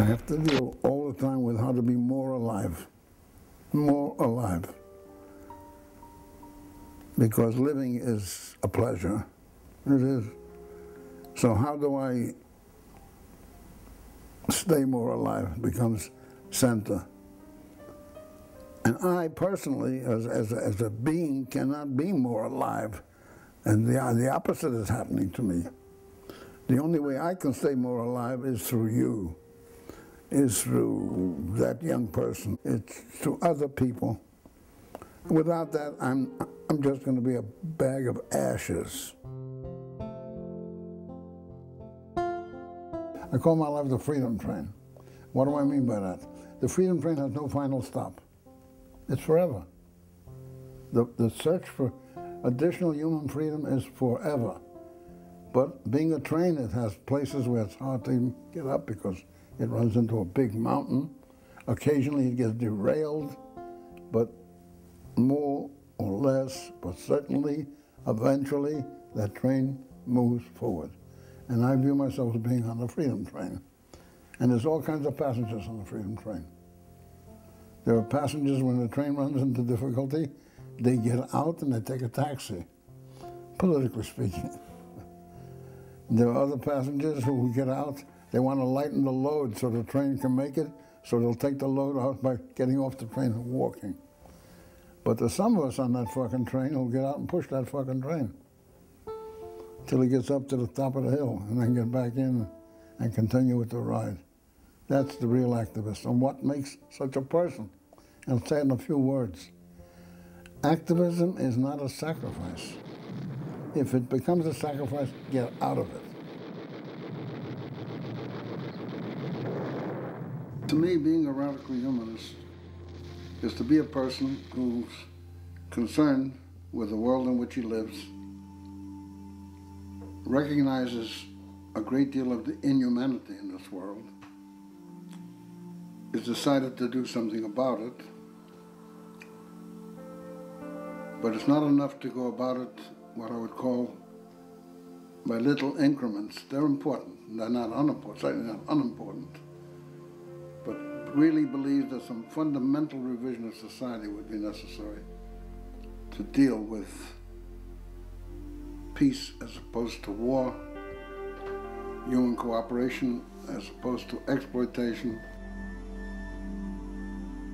have to deal all the time with how to be more alive. More alive. Because living is a pleasure. It is. So how do I stay more alive becomes center. And I personally, as a being, cannot be more alive. And the opposite is happening to me. The only way I can stay more alive is through you, is through that young person. It's through other people. Without that, I'm just going to be a bag of ashes. I call my life the freedom train. What do I mean by that? The freedom train has no final stop. It's forever. The search for additional human freedom is forever. But being a train, it has places where it's hard to even get up because it runs into a big mountain. Occasionally it gets derailed, but more or less, but certainly, eventually, that train moves forward. And I view myself as being on the freedom train. And there's all kinds of passengers on the freedom train. There are passengers when the train runs into difficulty, they get out and they take a taxi, politically speaking. There are other passengers who get out, they want to lighten the load so the train can make it, so they'll take the load out by getting off the train and walking. But there's some of us on that fucking train who'll get out and push that fucking train till he gets up to the top of the hill and then get back in and continue with the ride. That's the real activist. And what makes such a person? I'll say it in a few words. Activism is not a sacrifice. If it becomes a sacrifice, get out of it. To me, being a radical humanist is to be a person who's concerned with the world in which he lives, recognizes a great deal of the inhumanity in this world, is decided to do something about it, but it's not enough to go about it what I would call by little increments. They're important. They're not unimportant, certainly not unimportant, but really believe that some fundamental revision of society would be necessary to deal with peace as opposed to war, human cooperation as opposed to exploitation.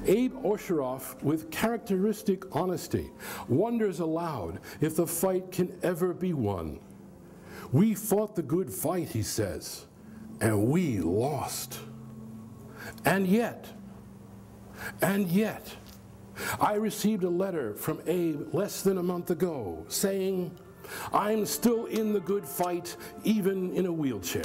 Abe Osheroff, with characteristic honesty, wonders aloud if the fight can ever be won. We fought the good fight, he says, and we lost. And yet, I received a letter from Abe less than a month ago saying, I'm still in the good fight, even in a wheelchair.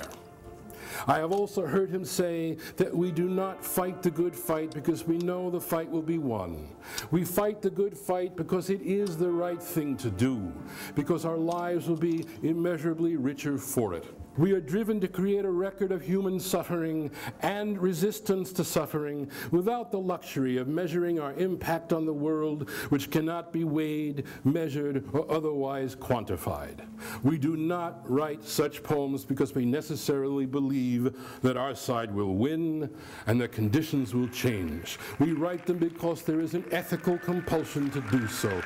I have also heard him say that we do not fight the good fight because we know the fight will be won. We fight the good fight because it is the right thing to do, because our lives will be immeasurably richer for it. We are driven to create a record of human suffering and resistance to suffering without the luxury of measuring our impact on the world, which cannot be weighed, measured, or otherwise quantified. We do not write such poems because we necessarily believe that our side will win and that conditions will change. We write them because there is an ethical compulsion to do so.